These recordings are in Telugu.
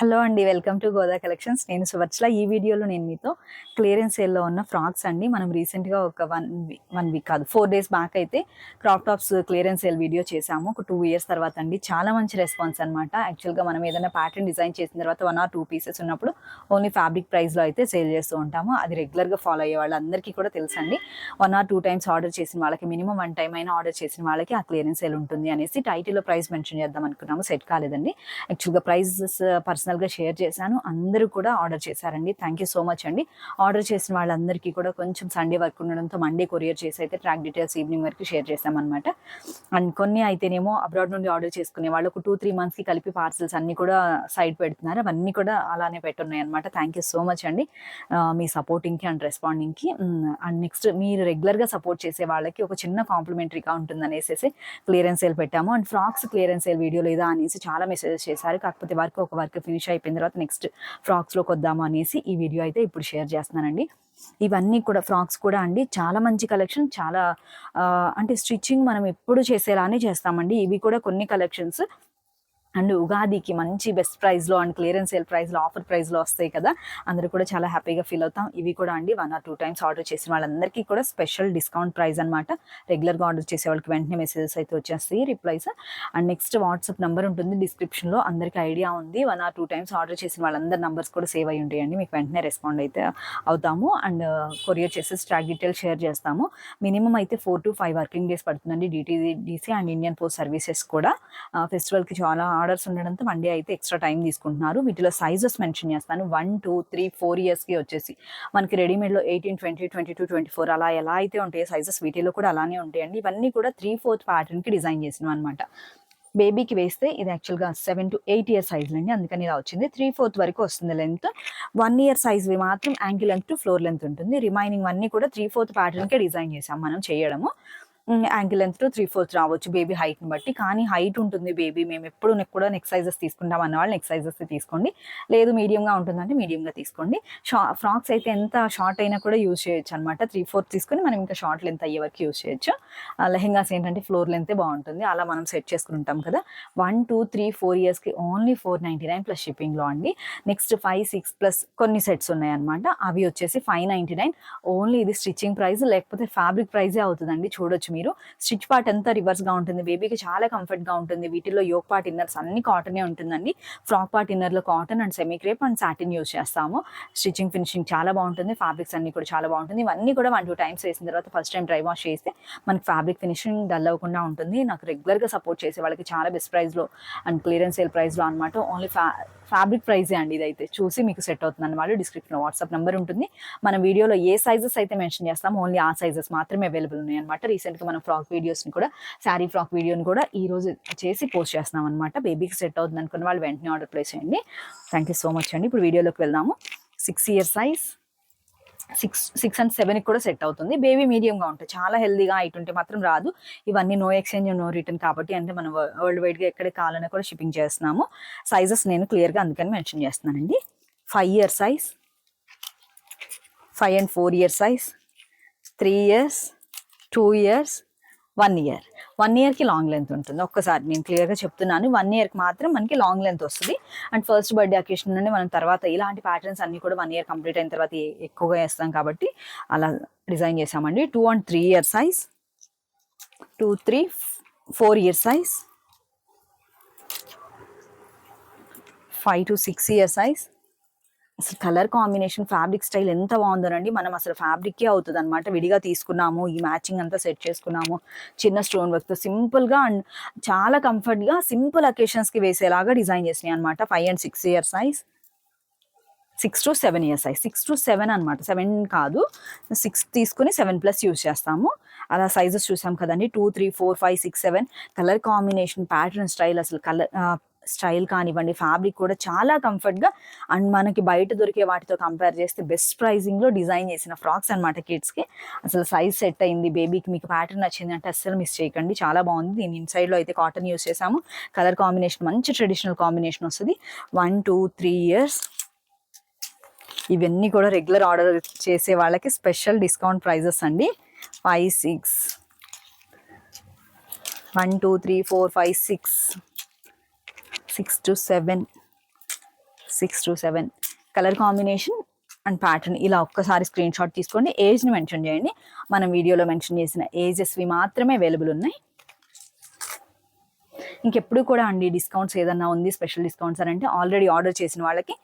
హలో అండి, వెల్కమ్ టు గోదా కలెక్షన్స్. నేను సువర్చల. ఈ వీడియోలో నేను మీతో క్లియరెన్స్ సేల్లో ఉన్న ఫ్రాక్స్ అండి. మనం రీసెంట్గా ఒక వన్ వీక్ కాదు 4 days బ్యాక్ అయితే crop tops clearance sale video చేసాము. ఒక 2 years తర్వాత అండి. చాలా మంచి రెస్పాన్స్ అనమాట. యాక్చువల్గా మనం ఏదైనా ప్యాటర్న్ డిజైన్ చేసిన తర్వాత 1 or 2 pieces ఉన్నప్పుడు ఓన్లీ ఫ్యాబ్రిక్ ప్రైస్లో అయితే సేల్ చేస్తూ ఉంటాము. అది రెగ్యులర్గా ఫాలో అయ్యే వాళ్ళందరికీ కూడా తెలుసండి. 1 or 2 times ఆర్డర్ చేసిన వాళ్ళకి, మినిమం 1 time అయినా ఆర్డర్ చేసిన వాళ్ళకి ఆ క్లియరెన్స్ సేల్ ఉంటుంది అనేసి టైటిల్లో ప్రైస్ మెన్షన్ చేద్దాం అనుకున్నాము. సెట్ కాలేదండి. యాక్చువల్గా ప్రైజెస్ పర్సనల్గా షేర్ చేశాను. అందరూ కూడా ఆర్డర్ చేశారండి. థ్యాంక్ యూ సో మచ్ అండి. ఆర్డర్ చేసిన వాళ్ళందరికీ కూడా కొంచెం సండే వర్క్ ఉండడంతో మండే కొరియర్ చేసి అయితే ట్రాక్ డీటెయిల్స్ ఈవినింగ్ వరకు షేర్ చేశామన్నమాట. అండ్ కొన్ని అయితేనేమో అబ్రాడ్ నుండి ఆర్డర్ చేసుకునే వాళ్ళు ఒక 2-3 monthsకి కలిపి పార్సల్స్ అన్నీ కూడా సైడ్ పెడుతున్నారు. అవన్నీ కూడా అలానే పెట్టున్నాయి అనమాట. థ్యాంక్ యూ సో మచ్ అండి మీ సపోర్టింగ్కి అండ్ రెస్పాండింగ్కి. అండ్ నెక్స్ట్ మీరు రెగ్యులర్గా సపోర్ట్ చేసే వాళ్ళకి ఒక చిన్న కాంప్లిమెంటరీగా ఉంటుంది అనేసి క్లియరెన్స్ సేల్ పెట్టాము. And frocks clearance sale video లేదా అనేసి చాలా మెసేజెస్ చేశారు. కాకపోతే ఒక వర్క్ ఫినిష్ అయిపోయిన తర్వాత నెక్స్ట్ ఫ్రాక్స్లోకి వద్దాము అనేసి ఈ వీడియో అయితే ఇప్పుడు షేర్ చేస్తున్నానండి. ఇవన్నీ కూడా ఫ్రాక్స్ కూడా అండి చాలా మంచి కలెక్షన్. చాలా అంటే స్టిచ్చింగ్ మనం ఎప్పుడు చేసేలానే చేస్తామండి. ఇవి కూడా కొన్ని కలెక్షన్స్ అండ్ ఉగాదికి మంచి బెస్ట్ ప్రైస్లో అండ్ క్లియరెన్స్ సేల్ ప్రైస్లో, ఆఫర్ ప్రైస్లో వస్తాయి కదా. అందరూ కూడా చాలా హ్యాపీగా ఫీల్ అవుతాం. ఇవి కూడా అండి 1 or 2 times ఆర్డర్ చేసిన వాళ్ళందరికీ కూడా స్పెషల్ డిస్కౌంట్ ప్రైస్ అనమాట. రెగ్యులర్గా ఆర్డర్ చేసే వాళ్ళకి వెంటనే మెసేజెస్ అయితే వచ్చేస్తాయి, replies. And next WhatsApp number ఉంటుంది డిస్క్రిప్షన్లో. అందరికీ ఐడియా ఉంది. 1 or 2 times ఆర్డర్ చేసిన వాళ్ళందరి నెంబర్స్ కూడా సేవ్ అయ్యి ఉంటాయండి. మీకు వెంటనే రెస్పాండ్ అయితే అవుతాము. అండ్ కొరియర్ చేసి ట్రాక్ డీటెయిల్స్ షేర్ చేస్తాము. మినిమం అయితే 4 to 5 working days పడుతుందండి. DTDC and Indian post services కూడా ఫెస్టివల్కి చాలా ఆర్డర్స్ ఉండడంతో మండే అయితే ఎక్స్ట్రా టైం తీసుకుంటున్నారు. వీటిలో సైజెస్ మెన్షన్ చేస్తాను. 1, 2, 3, 4 yearsకి వచ్చేసి మనకి రెడీమేడ్లో 18, 20, 22, 24 అలా ఎలా అయితే ఉంటాయో సైజెస్ వీటిలో కూడా అలానే ఉంటాయండి. ఇవన్నీ కూడా 3/4 ప్యాటర్న్కి డిజైన్ చేసినవి అనమాట. బేబీకి వేస్తే ఇది యాక్చువల్గా 7 to 8 year సైజులు అండి. అందుకని ఇలా వచ్చింది. 3/4 వరకు వస్తుంది లెంత్. 1 year సైజ్వి మాత్రం ankle length to floor length ఉంటుంది. రిమైనింగ్ అన్నీ కూడా 3/4 ప్యాటర్న్కే డిజైన్ చేసాం మనం చేయడము. యాంకిల్ లెంత్ టు 3/4 రావచ్చు బేబీ హైట్ని బట్టి. కానీ హైట్ ఉంటుంది బేబీ, మేము ఎప్పుడు కూడా నెక్ సైజెస్ తీసుకుంటాం అన్న వాళ్ళు నెక్ సైజెస్ తీసుకోండి. లేదు మీడియంగా ఉంటుందంటే మీడియంగా తీసుకోండి. ఫ్రాక్స్ అయితే ఎంత షార్ట్ అయినా కూడా యూజ్ చేయొచ్చు అనమాట. 3/4 తీసుకొని మనం ఇంకా షార్ట్ లెంత్ అయ్యే వరకు యూజ్ చేయొచ్చు. లెహెంగాస్ ఏంటంటే ఫ్లోర్ లెంతే బాగుంటుంది. అలా మనం సెట్ చేసుకుని ఉంటాం కదా. 1, 2, 3, 4 yearsకి ఓన్లీ 499 ప్లస్ షిప్పింగ్లో అండి. నెక్స్ట్ 5, 6 ప్లస్ కొన్ని సెట్స్ ఉన్నాయన్నమాట. అవి వచ్చేసి 599 ఓన్లీ. ఇది స్టిచ్చింగ్ ప్రైస్, లేకపోతే ఫ్యాబ్రిక్ ప్రైజే అవుతుందండి. చూడొచ్చు మీరు. స్టిచ్ పార్ట్ అంతా రివర్స్గా ఉంటుంది. బేబీకి చాలా కంఫర్ట్గా ఉంటుంది. వీటిలో యోక్ పార్ట్ ఇన్నర్స్ అన్ని కాటనే ఉంటుందండి. ఫ్రాక్ పార్ట్ ఇన్నర్లో cotton and semi crepe and satin use చేస్తాము. స్టిచ్చింగ్ ఫినిషింగ్ చాలా బాగుంటుంది. ఫ్యాబ్రిక్స్ అన్ని కూడా చాలా బాగుంటుంది. ఇవన్నీ కూడా 1, 2 times వేసిన తర్వాత ఫస్ట్ టైం డ్రై వాష్ చేస్తే మనకి ఫ్యాబ్రిక్ ఫినిషింగ్ డల్ అవ్వకుండా ఉంటుంది. నాకు రెగ్యులర్గా సపోర్ట్ చేసే వాళ్ళకి చాలా బెస్ట్ ప్రైస్లో అండ్ క్లియరెన్స్ సేల్ ప్రైస్లో అనమాట. ఓన్లీ ఫ్యాబ్రిక్ ప్రైజే అండి. ఇదైతే చూసి మీకు సెట్ అవుతుంది అన్నమాట. డిస్క్రిప్షన్లో వాట్సాప్ నెంబర్ ఉంటుంది. మన వీడియోలో ఏ సైజెస్ అయితే మెన్షన్ చేస్తామో ఓన్లీ ఆ సైజెస్ మాత్రమే అవైలబుల్ ఉన్నాయి అనమాట. రీసెంట్గా మనం ఫ్రాక్ వీడియోస్ని కూడా, శారీ ఫ్రాక్ వీడియోని కూడా ఈ రోజు చేసి పోస్ట్ చేస్తున్నాం అనమాట. బేబీకి సెట్ అవుతుంది అనుకున్న వాళ్ళు వెంటనే ఆర్డర్ ప్లేస్ చేయండి. థ్యాంక్ యూ సో మచ్ అండి. ఇప్పుడు వీడియోలోకి వెళ్దాము. 6 year సైజ్, 6 and 7కి కూడా సెట్ అవుతుంది. బేబీ మీడియంగా ఉంటుంది. చాలా హెల్దీగా హైట్ ఉంటే మాత్రం రాదు. ఇవన్నీ నో ఎక్స్చేంజ్ నో రిటర్న్ కాబట్టి, అంటే మనం వరల్డ్ వైడ్గా ఎక్కడికి కావాలన్నా కూడా షిప్పింగ్ చేస్తున్నాము. సైజెస్ నేను క్లియర్గా అందుకని మెన్షన్ చేస్తున్నానండి. 5 year size, 5 and 4 year size, 3 years, 2 years, 1 year. 1 yearకి లాంగ్ లెంత్ ఉంటుంది. ఒక్కసారి నేను క్లియర్గా చెప్తున్నాను. 1 yearకి మాత్రం మనకి లాంగ్ లెంత్ వస్తుంది. అండ్ ఫస్ట్ బర్త్డే అకేషన్ నుండి మనం తర్వాత ఇలాంటి ప్యాటర్న్స్ అన్ని కూడా 1 year కంప్లీట్ అయిన తర్వాత ఎక్కువగా వేస్తాం కాబట్టి అలా డిజైన్ చేసామండి. 2 and 3 year size, 2, 3, 4 year size, 5 to 6 year size. అసలు కలర్ కాంబినేషన్, ఫ్యాబ్రిక్ స్టైల్ ఎంత బాగుందోనండి. మనం అసలు ఫ్యాబ్రిక్కే అవుతుంది అనమాట. విడిగా తీసుకున్నాము, ఈ మ్యాచింగ్ అంతా సెట్ చేసుకున్నాము చిన్న స్టోన్ వర్క్తో సింపుల్గా అండ్ చాలా కంఫర్ట్గా సింపుల్ అకేషన్స్కి వేసేలాగా డిజైన్ చేసినాయి అనమాట. 5 and 6 year size, 6 to 7 year size. 6 to 7 అనమాట. 7 కాదు, 6 తీసుకుని 7+ యూజ్ చేస్తాము. అలా సైజెస్ చూసాం కదండి. 2, 3, 4, 5, 6, 7 కలర్ కాంబినేషన్, ప్యాటర్న్ స్టైల్, అసలు కలర్ స్టైల్ కానివ్వండి, ఫ్యాబ్రిక్ కూడా చాలా కంఫర్ట్గా అండ్ మనకి బయట దొరికే వాటితో కంపేర్ చేస్తే బెస్ట్ ప్రైజింగ్లో డిజైన్ చేసిన ఫ్రాక్స్ అనమాట కిడ్స్కి. అసలు సైజ్ సెట్ అయింది. బేబీకి మీకు ప్యాటర్న్ నచ్చింది అంటే అస్సలు మిస్ చేయకండి. చాలా బాగుంది. దీని ఇన్సైడ్లో అయితే కాటన్ యూస్ చేసాము. కలర్ కాంబినేషన్ మంచి ట్రెడిషనల్ కాంబినేషన్ వస్తుంది. 1, 2, 3 years. ఇవన్నీ కూడా రెగ్యులర్ ఆర్డర్ చేసే వాళ్ళకి స్పెషల్ డిస్కౌంట్ ప్రైజెస్ అండి. 5, 6, 1, 2, 3, 4, 5, 6, 6 to 7, 6 to 7 colour combination and pattern ఇలా ఒక్కసారి స్క్రీన్ షాట్ తీసుకోండి. ఏజ్ని మెన్షన్ చేయండి. మనం వీడియోలో మెన్షన్ చేసిన ఏజెస్వి మాత్రమే అవైలబుల్ ఉన్నాయి. ఇంకెప్పుడు కూడా అండి డిస్కౌంట్స్ ఏదన్నా ఉంది, స్పెషల్ డిస్కౌంట్స్ అని అంటే ఆల్రెడీ ఆర్డర్ చేసిన వాళ్ళకి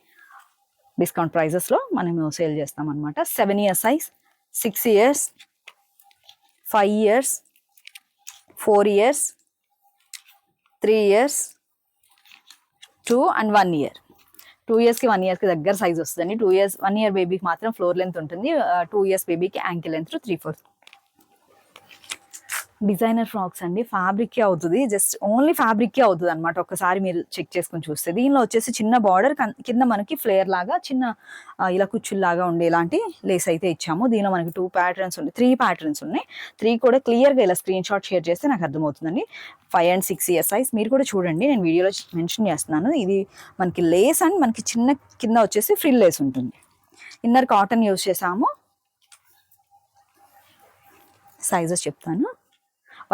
డిస్కౌంట్ ప్రైజెస్లో మనము సేల్ చేస్తాం అనమాట. 7 years size, 6 years, 5 years, 4 years, 3 years, 2 and 1 year. 2 yearsకి 1 yearకి దగ్గర సైజ్ వస్తుందండి. 2 years 1 year బేబీకి మాత్రం ఫ్లోర్ లెంత్ ఉంటుంది. 2 years బేబీకి యాంకిల్ లెంత్ 3/4. డిజైనర్ ఫ్రాక్స్ అండి, ఫ్యాబ్రిక్కే అవుతుంది, జస్ట్ ఓన్లీ ఫ్యాబ్రిక్కే అవుతుంది అనమాట. ఒక్కసారి మీరు చెక్ చేసుకుని చూస్తే దీనిలో వచ్చేసి చిన్న బార్డర్ కింద మనకి ఫ్లేయర్ లాగా చిన్న ఇలా కుచ్చుల్లాగా ఉండేలాంటి లేస్ అయితే ఇచ్చాము. దీనిలో మనకి 2 patterns ఉన్నాయి, 3 patterns ఉన్నాయి. 3 కూడా క్లియర్గా ఇలా స్క్రీన్ షాట్ షేర్ చేస్తే నాకు అర్థమవుతుందండి. 5 and 6 years సైజ్ మీరు కూడా చూడండి, నేను వీడియోలో మెన్షన్ చేస్తున్నాను. ఇది మనకి లేస్ అండ్ మనకి చిన్న కింద వచ్చేసి ఫ్రిల్ లేస్ ఉంటుంది. ఇన్నర్ కాటన్ యూజ్ చేసాము. సైజెస్ చెప్తాను.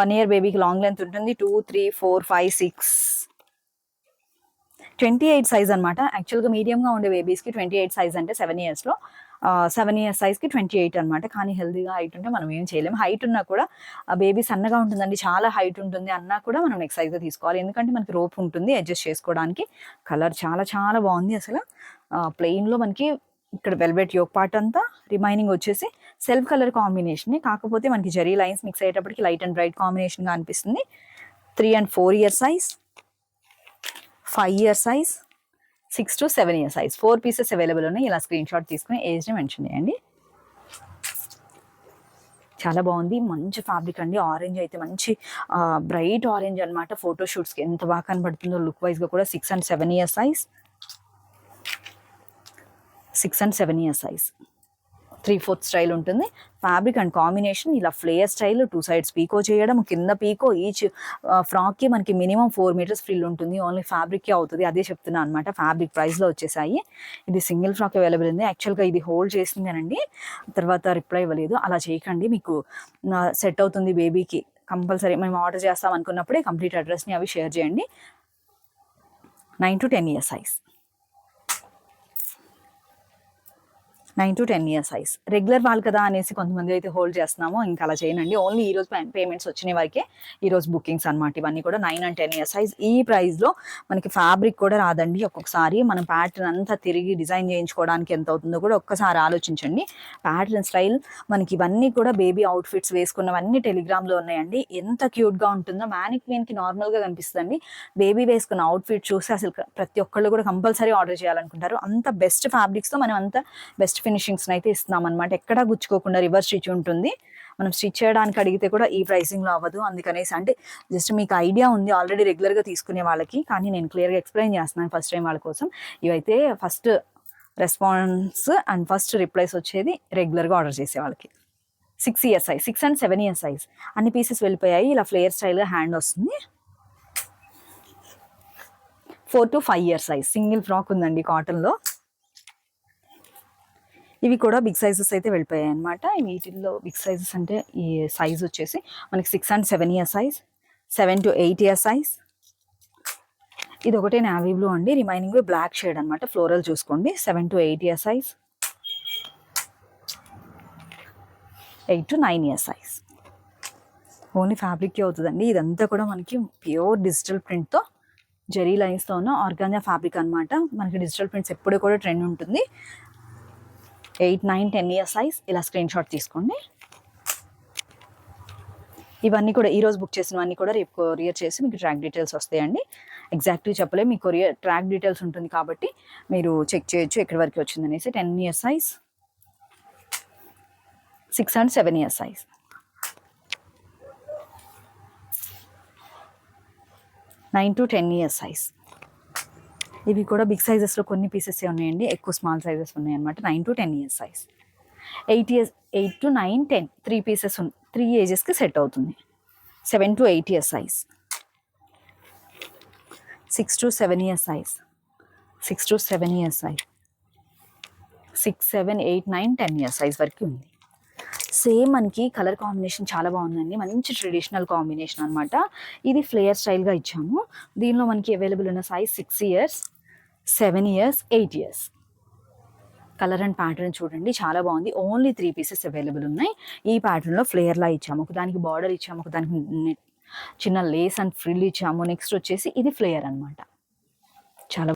1 year బేబీకి లాంగ్ లెంత్ ఉంటుంది. 2, 3, 4, 5, 6, 28 సైజ్ అనమాట. యాక్చువల్గా మీడియంగా ఉండే బేబీస్కి 28 సైజ్ అంటే 7 yearsలో 7 years సైజ్కి 28 అనమాట. కానీ హెల్తీగా హైట్ ఉంటే మనం ఏం చేయలేము. హైట్ ఉన్నా కూడా ఆ బేబీ సన్నగా ఉంటుందండి, చాలా హైట్ ఉంటుంది అన్నా కూడా మనం నెక్స్ట్ సైజ్గా తీసుకోవాలి. ఎందుకంటే మనకి రోప్ ఉంటుంది అడ్జస్ట్ చేసుకోవడానికి. కలర్ చాలా చాలా బాగుంది అసలు. ప్లెయిన్లో మనకి ఇక్కడ వెల్వెట్ యోక్ పార్ట్ అంతా, రిమైనింగ్ వచ్చేసి సెల్ఫ్ కలర్ కాంబినేషన్. కాకపోతే మనకి జరీ లైన్స్ మిక్స్ అయ్యేటప్పటికి లైట్ అండ్ బ్రైట్ కాంబినేషన్గా అనిపిస్తుంది. 3 and 4 year size, 5 year size, 6 to 7 year size 4 pieces available ఉన్నాయి. ఇలా స్క్రీన్ షాట్ తీసుకుని ఏజ్ని మెన్షన్ చేయండి. చాలా బాగుంది, మంచి ఫ్యాబ్రిక్ అండి. ఆరెంజ్ అయితే మంచి బ్రైట్ ఆరెంజ్ అనమాట. ఫోటోషూట్స్కి ఎంత బాగా కనబడుతుందో లుక్ వైజ్గా కూడా. 6 and 7 year size, 6 and 7 year size 3/4 style ఉంటుంది. ఫ్యాబ్రిక్ అండ్ కాంబినేషన్ ఇలా ఫ్లేయర్ స్టైల్, 2 sides పీకో చేయడం, కింద పీకో. ఈచ్ ఫ్రాక్కి మనకి మినిమం 4 meters ఫ్రిల్ ఉంటుంది. ఓన్లీ ఫ్యాబ్రిక్కే అవుతుంది, అదే చెప్తున్నాను అనమాట. ఫ్యాబ్రిక్ ప్రైస్లో వచ్చేసాయి. ఇది సింగిల్ ఫ్రాక్ అవైలబుల్ ఉంది. యాక్చువల్గా ఇది హోల్డ్ చేసిందేనండి, తర్వాత రిప్లై ఇవ్వలేదు. అలా చేయకండి, మీకు సెట్ అవుతుంది బేబీకి. కంపల్సరీ మేము ఆర్డర్ చేస్తాం అనుకున్నప్పుడే కంప్లీట్ అడ్రస్ని అవి షేర్ చేయండి. 9 to 10 year size, 9 to 10 year size. Regular వాళ్ళు కదా అనేసి కొంతమంది అయితే హోల్డ్ చేస్తున్నాము, ఇంకా అలా చేయనండి. ఓన్లీ ఈరోజు పేమెంట్స్ వచ్చిన వరకే ఈరోజు బుకింగ్స్ అనమాట. ఇవన్నీ కూడా 9 and 10 year సైజ్. ఈ ప్రైస్లో మనకి ఫ్యాబ్రిక్ కూడా రాదండి. ఒక్కొక్కసారి మనం ప్యాటర్న్ అంతా తిరిగి డిజైన్ చేయించుకోవడానికి ఎంత అవుతుందో కూడా ఒక్కసారి ఆలోచించండి. ప్యాటర్న్ స్టైల్ మనకి ఇవన్నీ కూడా బేబీ అవుట్ఫిట్స్ వేసుకున్నవన్నీ టెలిగ్రామ్లో ఉన్నాయండి. ఎంత క్యూట్గా ఉంటుందో, మ్యానిక్వీన్కి నార్మల్గా కనిపిస్తుందండి. బేబీ వేసుకున్న అవుట్ఫిట్ చూసి అసలు ప్రతి ఒక్కళ్ళు కూడా కంపల్సరీ ఆర్డర్ చేయాలనుకుంటారు. అంత బెస్ట్ ఫ్యాబ్రిక్స్తో మనం అంత బెస్ట్ ఫినిషింగ్స్ అయితే ఇస్తున్నాం అనమాట. ఎక్కడా గుచ్చుకోకుండా రివర్స్ స్టిచ్ ఉంటుంది. మనం స్టిచ్ చేయడానికి అడిగితే కూడా ఈ ప్రైసింగ్లో అవ్వదు. అందుకనేసి అంటే జస్ట్ మీకు ఐడియా ఉంది ఆల్రెడీ రెగ్యులర్గా తీసుకునే వాళ్ళకి, కానీ నేను క్లియర్గా ఎక్స్ప్లెయిన్ చేస్తున్నాను ఫస్ట్ టైం వాళ్ళ కోసం. ఇవైతే first response and first replies వచ్చేది రెగ్యులర్గా ఆర్డర్ చేసే వాళ్ళకి. 6 year size, 6 and 7 year size. అన్ని పీసెస్ వెళ్ళిపోయాయి. ఇలా ఫ్లేయర్ స్టైల్గా హ్యాండ్ వస్తుంది. 4 to 5 year size single frock ఉందండి కాటన్లో. ఇవి కూడా బిగ్ సైజెస్ అయితే వెళ్ళిపోయాయి అనమాట. వీటిల్లో బిగ్ సైజెస్ అంటే ఈ సైజ్ వచ్చేసి మనకి 6 and 7 year size, 7 to 8 year size. ఇది ఒకటే నావీ బ్లూ అండి, రిమైనింగ్ బ్లాక్ షేడ్ అనమాట. ఫ్లోరల్ చూసుకోండి. 7 to 8 year size, 8 to 9 year size. Only ఫ్యాబ్రిక్కే అవుతుందండి. ఇదంతా కూడా మనకి ప్యూర్ డిజిటల్ ప్రింట్తో జరీ లైన్స్తో ఉన్న ఆర్గాంజా ఫ్యాబ్రిక్ అనమాట. మనకి డిజిటల్ ప్రింట్స్ ఎప్పుడు కూడా ట్రెండ్ ఉంటుంది. 8, 9, 10 year సైజ్. ఇలా స్క్రీన్ షాట్ తీసుకోండి. ఇవన్నీ కూడా ఈరోజు బుక్ చేసినవన్నీ కూడా రేపు కొరియర్ చేసి మీకు ట్రాక్ డీటెయిల్స్ వస్తాయండి. ఎగ్జాక్ట్లీ చెప్పలేము, మీ కొరియర్ ట్రాక్ డీటెయిల్స్ ఉంటుంది కాబట్టి మీరు చెక్ చేయొచ్చు ఎక్కడి వరకు వచ్చిందనేసి. 10 year size, 6 and 7 year size. 9 to 10 year size. ఇవి కూడా బిగ్ సైజెస్లో కొన్ని పీసెస్ ఉన్నాయండి, ఎక్కువ స్మాల్ సైజెస్ ఉన్నాయి అనమాట. 9 to 10 year size. 8 to 9, 10 3 pieces 3 ఏజెస్కి సెట్ అవుతుంది. 7 to 8 year size, 6 to 7 year size, 6 to 7 year size, 6, 7, 8, 9, 10 year size వరకు ఉంది. సేమ్ మనకి కలర్ కాంబినేషన్ చాలా బాగుందండి, మంచి ట్రెడిషనల్ కాంబినేషన్ అనమాట. ఇది ఫ్లేయర్ స్టైల్గా ఇచ్చాము. దీనిలో మనకి అవైలబుల్ ఉన్న size 6 years, 7 years, 8 years. Colour and pattern చూడండి చాలా బాగుంది. ఓన్లీ 3 పీసెస్ అవైలబుల్ ఉన్నాయి. ఈ ప్యాటర్న్లో ఫ్లేయర్లా ఇచ్చాము, ఒకదానికి బార్డర్ ఇచ్చాము, ఒకదానికి చిన్న లేస్ అండ్ ఫ్రిల్ ఇచ్చాము. నెక్స్ట్ వచ్చేసి ఇది ఫ్లేయర్ అనమాట. చాలా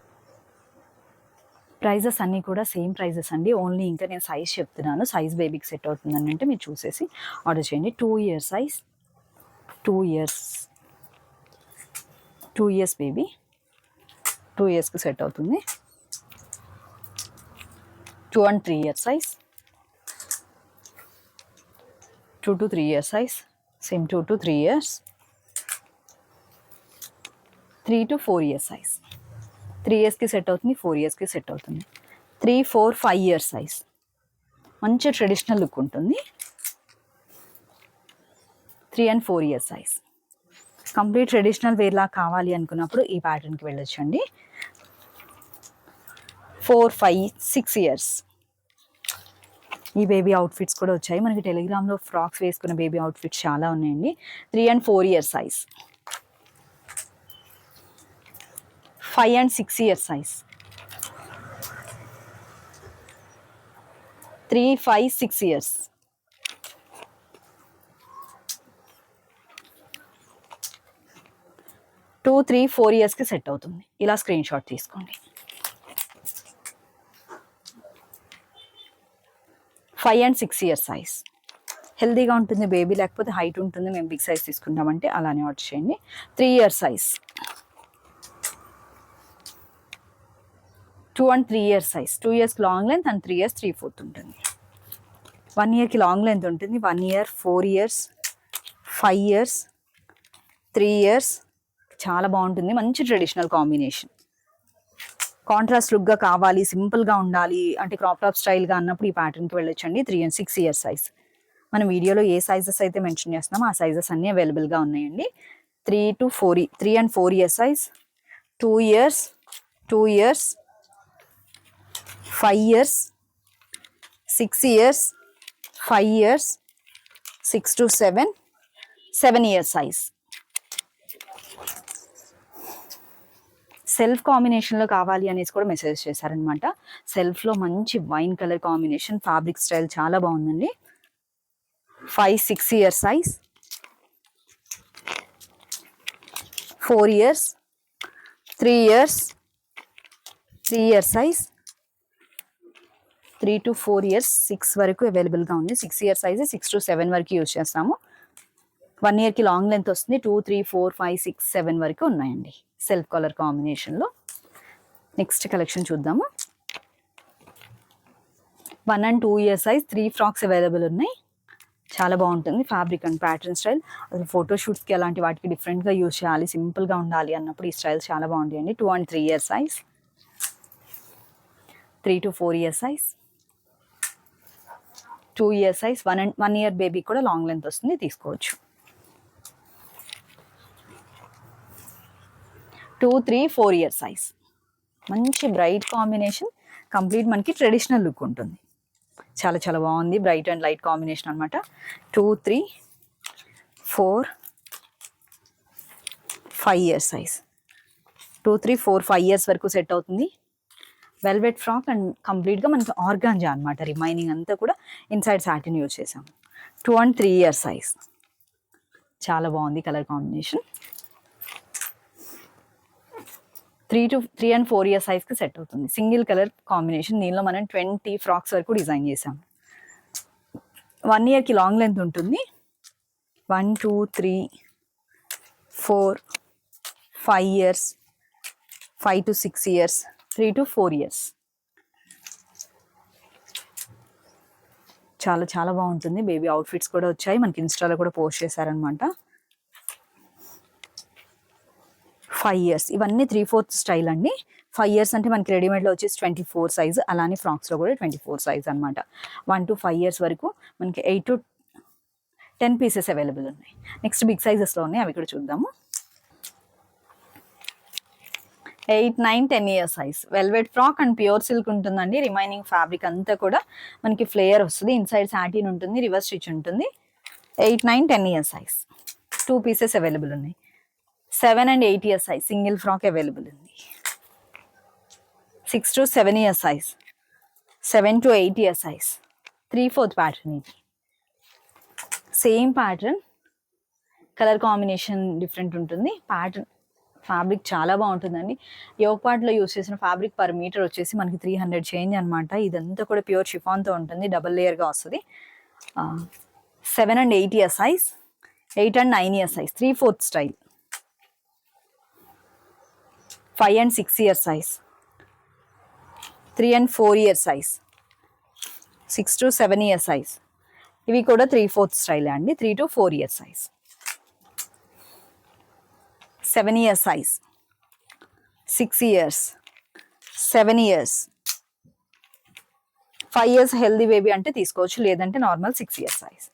ప్రైజెస్ అన్నీ కూడా సేమ్ ప్రైజెస్ అండి. ఓన్లీ ఇంకా నేను సైజ్ చెప్తున్నాను, సైజ్ బేబీకి సెట్ అవుతుందని అంటే మీరు చూసేసి ఆర్డర్ చేయండి. 2 years size, 2 years, 2 years baby, 2 yearsకి సెట్ అవుతుంది. 2 and 3 years size, 2 to 3 years size, same 2 to 3 years, 3 to 4 years size, 3 yearsకి set అవుతుంది, 4 yearsకి సెట్ అవుతుంది. 3, 4, 5 years size, మంచి ట్రెడిషనల్ లుక్ ఉంటుంది. 3 and 4 years size, complete traditional వేర్లా కావాలి అనుకున్నప్పుడు ఈ ప్యాటర్న్కి వెళ్ళొచ్చండి. 4, 5, 6 years. ఈ బేబీ అవుట్ఫిట్స్ కూడా వచ్చాయి మనకి. టెలిగ్రామ్లో ఫ్రాక్స్ వేసుకున్న బేబీ అవుట్ఫిట్స్ చాలా ఉన్నాయండి. 3 and 4 years size, 5 and 6 years size, 3, 5, 6 years, 2, 3, 4 yearsకి set అవుతుంది. ఇలా స్క్రీన్ షాట్ తీసుకోండి. 5 and 6 years సైజ్, హెల్దీగా ఉంటుంది బేబీ, లేకపోతే హైట్ ఉంటుంది మేము బిగ్ సైజ్ తీసుకుంటామంటే అలానే ఆర్డర్ చేయండి. 3 years size, 2 and 3 years size, 2 yearsకి లాంగ్ లెంత్ అండ్ 3 years 3/4 ఉంటుంది. 1 yearకి లాంగ్ లెంత్ ఉంటుంది. 1 year, 4 years, 5 years, 3 years. చాలా బాగుంటుంది, మంచి ట్రెడిషనల్ కాంబినేషన్. కాంట్రాస్ట్ లుక్గా కావాలి, సింపుల్గా ఉండాలి అంటే క్రాప్ టాప్ స్టైల్గా అన్నప్పుడు ఈ ప్యాటర్న్కి వెళ్ళొచ్చండి. 3 and 6 years సైజ్. మనం వీడియోలో ఏ సైజెస్ అయితే మెన్షన్ చేస్తున్నామో ఆ సైజెస్ అన్నీ అవైలబుల్గా ఉన్నాయండి. 3 and 4 years size, 2 years, 2 years, 5 years, 6 years, 5 years, 6 to 7, 7 years size. Self కాంబినేషన్లో కావాలి అనేసి కూడా మెసేజ్ చేశారనమాట. సెల్ఫ్లో మంచి wine colour combination, fabric style చాలా బాగుందండి. 5, 6 years size, 4 years, 3 years, 3 years size, 3 to 4 years, 6 వరకు అవైలబుల్గా ఉంది. 6 years సైజ్, 6 to 7 వరకు యూజ్ చేస్తాము. 1 yearకి లాంగ్ లెంత్ వస్తుంది. 2, 3, 4, 5, 6, 7 వరకు ఉన్నాయండి సెల్ఫ్ కలర్ కాంబినేషన్లో. నెక్స్ట్ కలెక్షన్ చూద్దాము. 1 and 2 years size, 3 frocks available ఉన్నాయి. చాలా బాగుంటుంది ఫ్యాబ్రిక్ అండ్ ప్యాటర్న్ స్టైల్. అసలు ఫోటోషూట్స్కి అలాంటి వాటికి డిఫరెంట్గా యూజ్ చేయాలి, సింపుల్గా ఉండాలి అన్నప్పుడు ఈ స్టైల్స్ చాలా బాగుంటాయండి. 2 and 3 years size, 3 to 4 years size, 2 years size. 1 year baby కూడా లాంగ్ లెంత్ వస్తుంది, తీసుకోవచ్చు. 2, 3, 4 years సైజ్, మంచి బ్రైట్ కాంబినేషన్, కంప్లీట్ మనకి ట్రెడిషనల్ లుక్ ఉంటుంది. చాలా చాలా బాగుంది, బ్రైట్ అండ్ లైట్ కాంబినేషన్ అనమాట. 2, 3, 4, 5 years సైజ్, 2, 3, 4, 5 years వరకు సెట్ అవుతుంది. వెల్వెట్ ఫ్రాక్ అండ్ కంప్లీట్గా మనకి ఆర్గాంజా అనమాట. రిమైనింగ్ అంతా కూడా ఇన్సైడ్ సాటిన్ యూజ్ చేసాము. 2 and 3 years సైజ్, చాలా బాగుంది కలర్ కాంబినేషన్. 3 and 4 years సైజ్కి సెట్ అవుతుంది. సింగిల్ కలర్ కాంబినేషన్, దీనిలో మనం 20 ఫ్రాక్స్ వరకు డిజైన్ చేసాం. 1 yearకి లాంగ్ లెంత్ ఉంటుంది. 1, 2, 3, 4, 5 years, 5 to 6 years, 3 to 4 years. చాలా చాలా బాగుంటుంది. బేబీ అవుట్ఫిట్స్ కూడా వచ్చాయి మనకి, ఇన్స్టాలో కూడా పోస్ట్ చేశారనమాట. 5 years, ఇవన్నీ 3/4 స్టైల్ అండి. 5 years అంటే మనకి రెడీమేడ్లో వచ్చేసి 24 సైజ్, అలానే ఫ్రాక్స్లో కూడా 24 సైజ్ అనమాట. 1 to 5 years వరకు మనకి 8 to 10 పీసెస్ అవైలబుల్ ఉన్నాయి. నెక్స్ట్ బిగ్ సైజెస్లో ఉన్నాయి, అవి కూడా చూద్దాము. 8, 9, 10 years size, velvet frock and pure silk ఉంటుందండి. రిమైనింగ్ ఫ్యాబ్రిక్ అంతా కూడా మనకి ఫ్లేయర్ వస్తుంది. ఇన్సైడ్ సాటిన్ ఉంటుంది, రివర్స్ స్టిచ్ ఉంటుంది. 8, 9, 10 years సైజ్, 2 పీసెస్ అవైలబుల్ ఉన్నాయి. 7 and 8 years size single frock available ఉంది. 6 to 7 year size, 7 to 8 year size, 3/4 pattern. ఇది same pattern, colour combination different ఉంటుంది. ప్యాటర్న్ ఫ్యాబ్రిక్ చాలా బాగుంటుందండి. యోగ్ పార్ట్లో యూస్ చేసిన ఫ్యాబ్రిక్ పర్ మీటర్ వచ్చేసి మనకి 300 చేంజ్ అనమాట. ఇదంతా కూడా ప్యూర్ షిఫాన్తో ఉంటుంది, డబల్ లేయర్గా వస్తుంది. 7 and 8 year size, 8 and 9 year size, 3/4 style. 5 and 6 year size, 3 and 4 year size, 6 to 7 year size. ఇవి కూడా 3/4 స్టైల్ అండి. 3 to 4 year size. 7 year size, 6 years, 7 years, 5 years healthy baby అంటే తీసుకోవచ్చు, లేదంటే నార్మల్ 6 year size.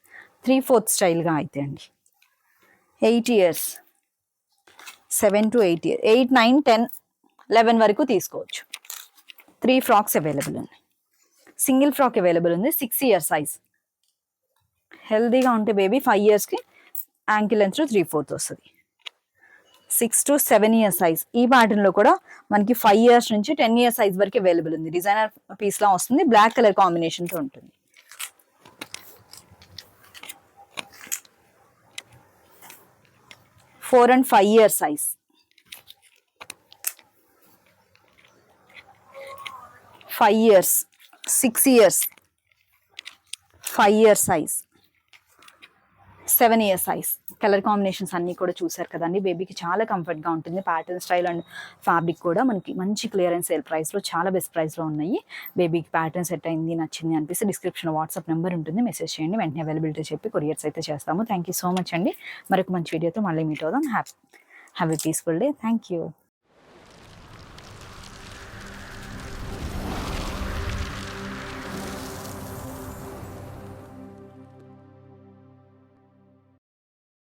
3/4 స్టైల్గా అయితే అండి. 8 years, 7 to 8 years, 8, 9, 10, 11 వరకు తీసుకోవచ్చు. 3 ఫ్రాక్స్ అవైలబుల్ ఉన్నాయి. సింగిల్ ఫ్రాక్ అవైలబుల్ ఉంది. 6 year size, హెల్దీగా ఉంటే బేబీ 5 yearsకి యాంకిల్ లెంత్ 3/4 వస్తుంది. 6 to 7 year size. ఈ ప్యాటర్న్ లో కూడా మనకి 5 years నుంచి 10 year size వరకు అవైలబుల్ ఉంది. డిజైనర్ పీస్ లా వస్తుంది, బ్లాక్ కలర్ కాంబినేషన్ తో ఉంటుంది. 4 and 5 year size, 5 years, 6 years, 5 year size, 7 year size. Colour combinations అన్నీ కూడా చూసారు కదండి. బేబీకి చాలా కంఫర్ట్గా ఉంటుంది. ప్యాటర్న్ స్టైల్ అండ్ ఫ్యాబ్రిక్ కూడా మనకి మంచి క్లియరెన్స్ సేల్ ప్రైస్లో, చాలా బెస్ట్ ప్రైస్లో ఉన్నాయి. బేబీకి ప్యాటర్న్ సెట్ అయింది, నచ్చింది అనిపిస్తే డిస్క్రిప్షన్లో వాట్సాప్ నెంబర్ ఉంటుంది, మెసేజ్ చేయండి. వెంటనే అవైలబిలిటీ చెప్పి కొరియర్స్ అయితే చేస్తాము. థ్యాంక్ యూ సో మచ్ అండి. మరొక మంచి వీడియోతో మళ్ళీ మీట్ అవుదాం. Have a peaceful day. Thank you.